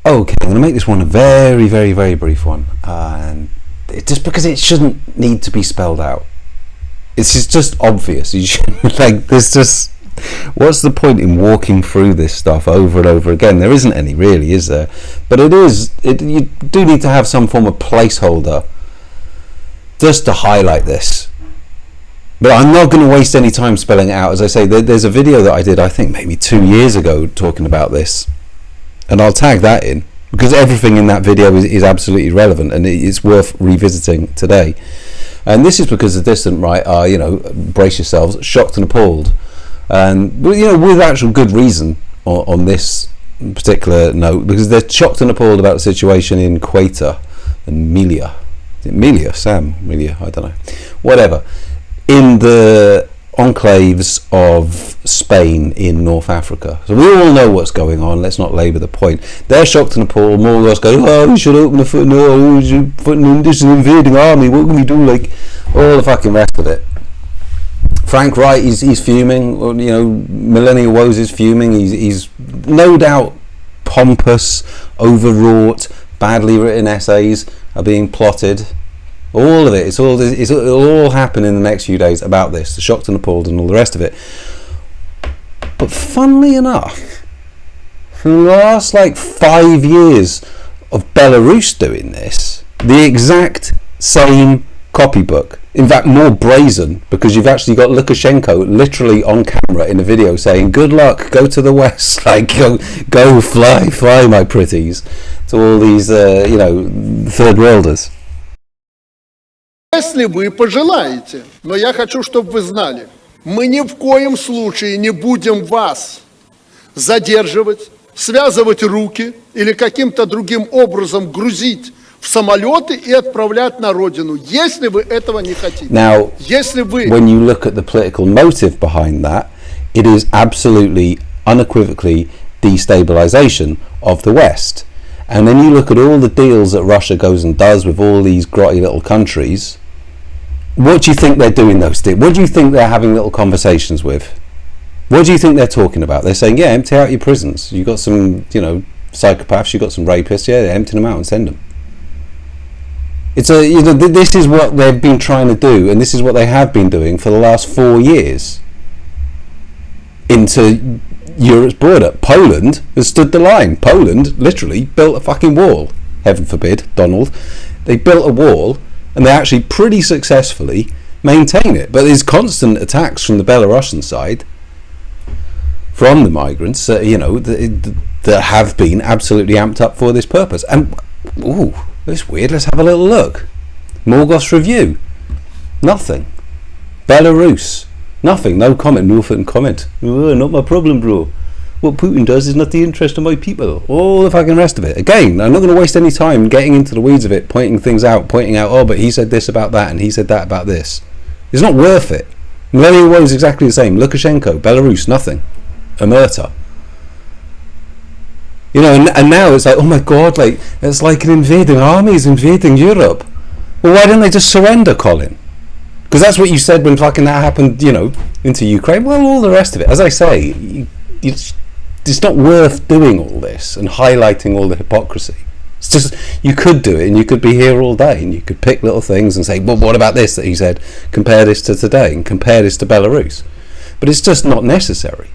Okay, I'm going to make this one a very, very, very brief one, and just because it shouldn't need to be spelled out. It's just obvious. You should, like, there's just, what's the point in walking through this stuff over and over again? There isn't any, really, is there? But you do need to have some form of placeholder just to highlight this. But I'm not going to waste any time spelling it out. As I say, there's a video that I did, I think maybe 2 years ago, talking about this. And I'll tag that in, because everything in that video is absolutely relevant, and it's worth revisiting today. And this is because the Dissident right are, brace yourselves, shocked and appalled. And, with actual good reason on this particular note, because they're shocked and appalled about the situation in Quetta and Melilla. Is it Melilla? Sam? Melilla? I don't know. Whatever. In the enclaves of Spain in North Africa. So we all know what's going on. Let's not labour the point. They're shocked and appalled. More of us go, we should open the foot. No, we should put this an invading army. What can we do? Like all the fucking rest of it. Frank Wright, he's fuming. Millennial Woes is fuming. He's no doubt pompous, overwrought, badly written essays are being plotted. All of it, it'll all happen in the next few days about this, the shocked and appalled and all the rest of it. But funnily enough, for the last 5 years of Belarus doing this, the exact same copybook, in fact more brazen, because you've actually got Lukashenko literally on camera in a video saying, good luck, go to the west, go fly my pretties, to all these third worlders. Если вы пожелаете, но я хочу, чтобы вы знали, мы ни в коем случае не будем вас задерживать, связывать руки или каким-то другим образом грузить в самолеты и отправлять на родину, если вы этого не хотите. Now, when you look at the political motive behind that, it is absolutely, unequivocally destabilization of the West. And then you look at all the deals that Russia goes and does with all these grotty little countries. What do you think they're doing those deals? What do you think they're having little conversations with? What do you think they're talking about? They're saying, yeah, empty out your prisons. You've got some, psychopaths, you've got some rapists, yeah, empty them out and send them. It's this is what they've been trying to do, and this is what they have been doing for the last 4 years into Europe's border. Poland has stood the line. Poland literally built a fucking wall. Heaven forbid, Donald. They built a wall, and they actually pretty successfully maintain it. But there's constant attacks from the Belarusian side, from the migrants, that have been absolutely amped up for this purpose. And that's weird. Let's have a little look. Morgoth's review. Nothing. Belarus. Nothing, no comment, no fucking comment. Oh, not my problem, bro. What Putin does is not the interest of my people. All the fucking rest of it. Again, I'm not going to waste any time getting into the weeds of it, pointing things out, but he said this about that and he said that about this. It's not worth it. Millennial Woe is exactly the same. Lukashenko, Belarus, nothing. Omerta. And now it's like, oh my god, it's like an invading army is invading Europe. Well, why didn't they just surrender, Colin? Because that's what you said when fucking that happened, into Ukraine. Well, all the rest of it. As I say, it's not worth doing all this and highlighting all the hypocrisy. It's just, you could do it and you could be here all day and you could pick little things and say, well, what about this that he said? Compare this to today and compare this to Belarus. But it's just not necessary.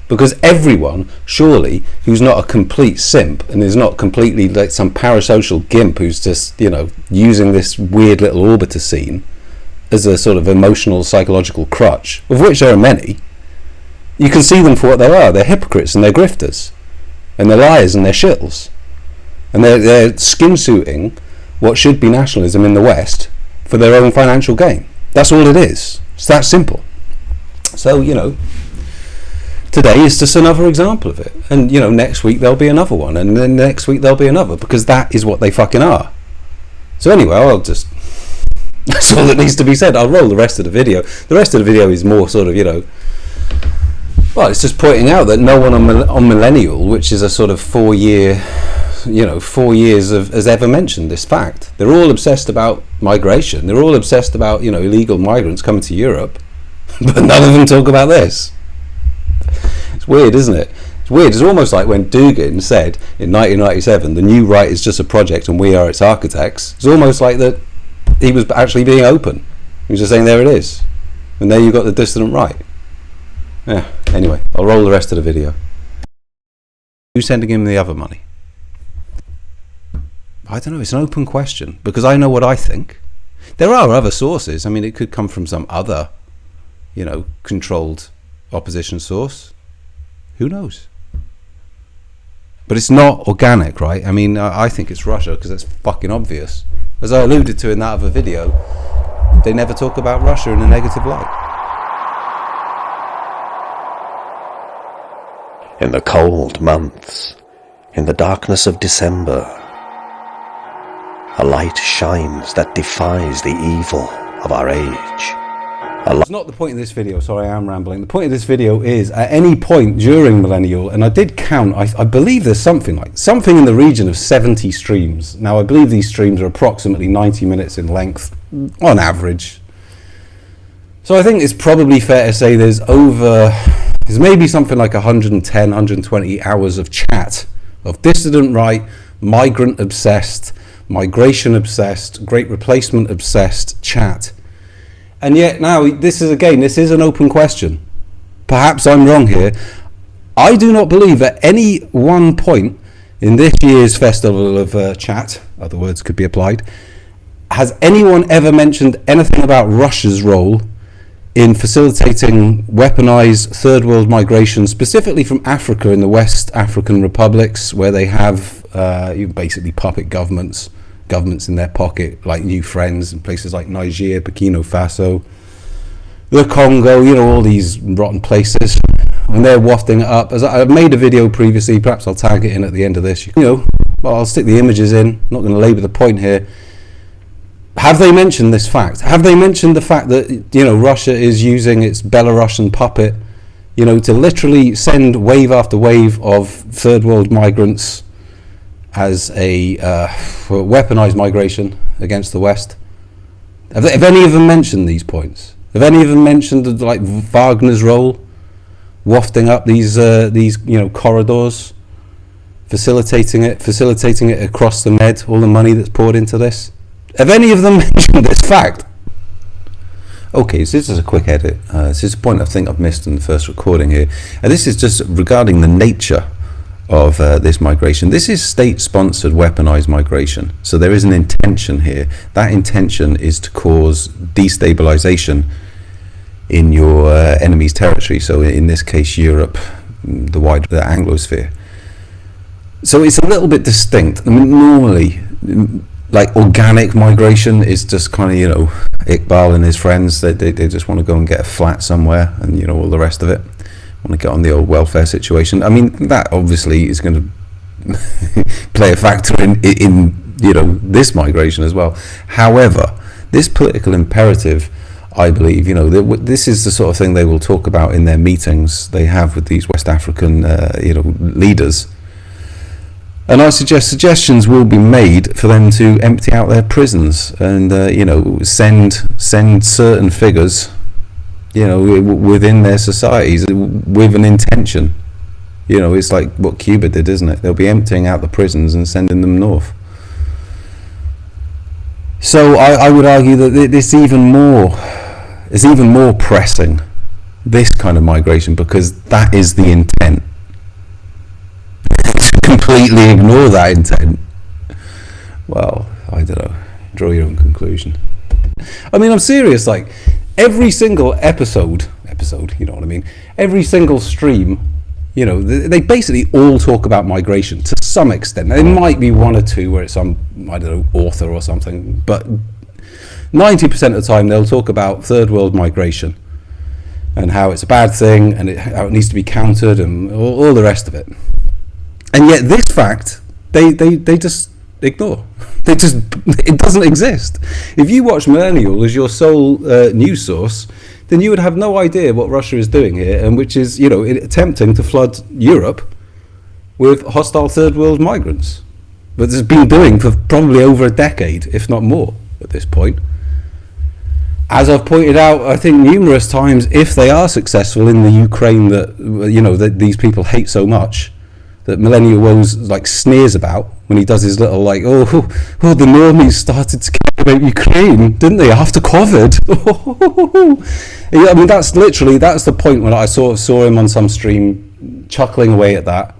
Because everyone, surely, who's not a complete simp and is not completely like some parasocial gimp who's just, using this weird little orbiter scene as a sort of emotional, psychological crutch, of which there are many, you can see them for what they are. They're hypocrites and they're grifters. And they're liars and they're shills. And they're skin-suiting what should be nationalism in the West for their own financial gain. That's all it is. It's that simple. So, today is just another example of it. And, next week there'll be another one. And then next week there'll be another. Because that is what they fucking are. So anyway, that's all that needs to be said. I'll roll the rest of the video. The rest of the video is more sort of, it's just pointing out that no one on Millennial, which is a sort of 4 years has ever mentioned this fact. They're all obsessed about migration. They're all obsessed about, illegal migrants coming to Europe. But none of them talk about this. It's weird, isn't it? It's It's weird. It's almost like when Dugin said in 1997, the new right is just a project and we are its architects. It's almost like that he was actually being open. He was just saying, there it is. And there you got the dissident right. Yeah, anyway, I'll roll the rest of the video. Who's sending him the other money? I don't know, it's an open question, because I know what I think. There are other sources. I mean, it could come from some other, controlled opposition source. Who knows? But it's not organic, right? I mean, I think it's Russia, because it's fucking obvious. As I alluded to in that other video, they never talk about Russia in a negative light. In the cold months, in the darkness of December, a light shines that defies the evil of our age. It's not the point of this video, sorry, I am rambling. The point of this video is, at any point during Millennial, and I did count, I believe there's something in the region of 70 streams. Now, I believe these streams are approximately 90 minutes in length, on average. So I think it's probably fair to say there's maybe something like 110, 120 hours of chat, of dissident right, migrant obsessed, migration obsessed, great replacement obsessed chat. And yet now, this is an open question. Perhaps I'm wrong here. I do not believe at any one point in this year's festival of chat, other words could be applied, has anyone ever mentioned anything about Russia's role in facilitating weaponized third world migration, specifically from Africa in the West African republics, where they have basically puppet governments in their pocket, like New Friends, in places like Niger, Burkina Faso, the Congo, all these rotten places, when they're wafting it up. As I've made a video previously, perhaps I'll tag it in at the end of this, I'll stick the images in, I'm not going to labour the point here. Have they mentioned this fact? Have they mentioned the fact that, Russia is using its Belarusian puppet, to literally send wave after wave of third world migrants as a weaponized migration against the West? Have any of them mentioned these points? Have any of them mentioned Wagner's role, wafting up these corridors, facilitating it across the Med, all the money that's poured into this? Have any of them mentioned this fact? Okay, so this is a quick edit. This is a point I think I've missed in the first recording here. And this is just regarding the nature of this migration. This is state-sponsored weaponized migration. So there is an intention here. That intention is to cause destabilization in your enemy's territory. So in this case, Europe, the Anglosphere. So it's a little bit distinct. I mean, normally, organic migration is just kind of, Iqbal and his friends, they just want to go and get a flat somewhere and, all the rest of it. Want to get on the old welfare situation. I mean, that obviously is going to play a factor in this migration as well. However, this political imperative, I believe, this is the sort of thing they will talk about in their meetings they have with these West African, leaders. And I suggest suggestions will be made for them to empty out their prisons and, send certain figures, within their societies with an intention. It's like what Cuba did, isn't it? They'll be emptying out the prisons and sending them north. So I would argue that it's even more pressing, this kind of migration, because that is the intent. To completely ignore that intent, well, I don't know, draw your own conclusion. I mean, I'm serious, every single episode, you know what I mean? Every single stream, they basically all talk about migration to some extent. There might be one or two where it's some, author or something, but 90% of the time they'll talk about third world migration and how it's a bad thing and how it needs to be countered and all the rest of it. And yet this fact, they just ignore. It doesn't exist. If you watch Millennial as your sole news source, then you would have no idea what Russia is doing here, and which is, attempting to flood Europe with hostile third world migrants. But it's been doing for probably over a decade, if not more, at this point. as I've pointed out, I think numerous times, if they are successful in the Ukraine that, you know, that these people hate so much, that Millennial Woes like sneers about when he does his little like, oh, the normies started to care about Ukraine, didn't they, after COVID? I mean, that's the point when I saw him on some stream chuckling away at that,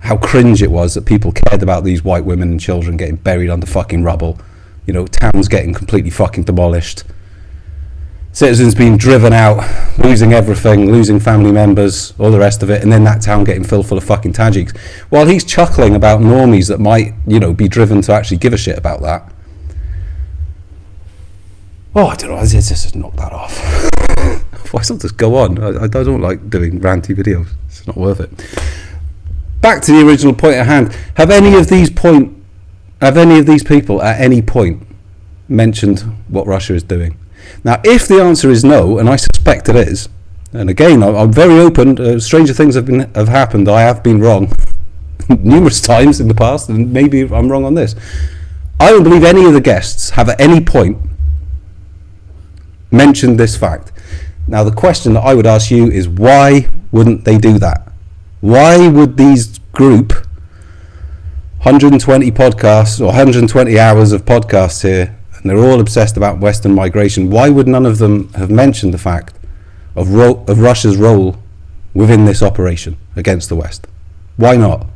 how cringe it was that people cared about these white women and children getting buried under fucking rubble, you know, towns getting completely fucking demolished, citizens being driven out, losing everything, losing family members, all the rest of it, and then that town getting filled full of fucking Tajiks. While he's chuckling about normies that might, you know, be driven to actually give a shit about that. Oh, I don't know, let's just knock that off. Why not just go on? I don't like doing ranty videos. It's not worth it. Back to the original point at hand. Have any of these people at any point mentioned what Russia is doing? Now, if the answer is no, and I suspect it is, and again, I'm very open, stranger things have happened, I have been wrong numerous times in the past, and maybe I'm wrong on this. I don't believe any of the guests have at any point mentioned this fact. Now, the question that I would ask you is, why wouldn't they do that? Why would these group, 120 podcasts or 120 hours of podcasts here, and they're all obsessed about Western migration, why would none of them have mentioned the fact of Russia's role within this operation against the West? Why not?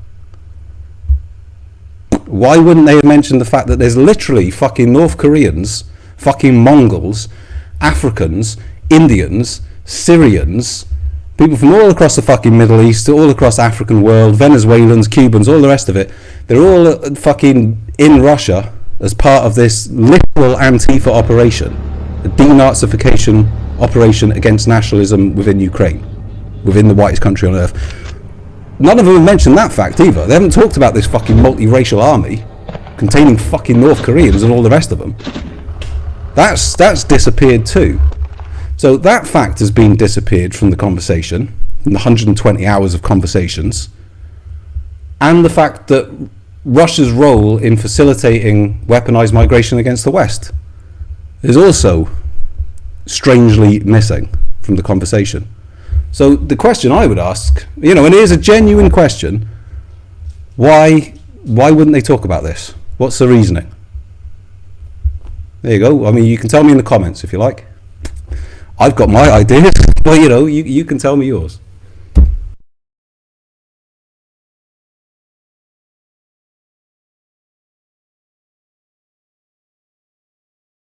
Why wouldn't they have mentioned the fact that there's literally fucking North Koreans, fucking Mongols, Africans, Indians, Syrians, people from all across the fucking Middle East, all across the African world, Venezuelans, Cubans, all the rest of it, they're all fucking in Russia as part of this literal Antifa operation, a denazification operation against nationalism within Ukraine, within the whitest country on earth. None of them have mentioned that fact either. They haven't talked about this fucking multiracial army containing fucking North Koreans and all the rest of them. That's disappeared too. So that fact has been disappeared from the conversation, from the 120 hours of conversations, and the fact that Russia's role in facilitating weaponized migration against the West is also strangely missing from the conversation. So the question I would ask, you know, and it is a genuine question, why wouldn't they talk about this? What's the reasoning? There you go. I mean, you can tell me in the comments if you like. I've got my ideas, but you know, you can tell me yours.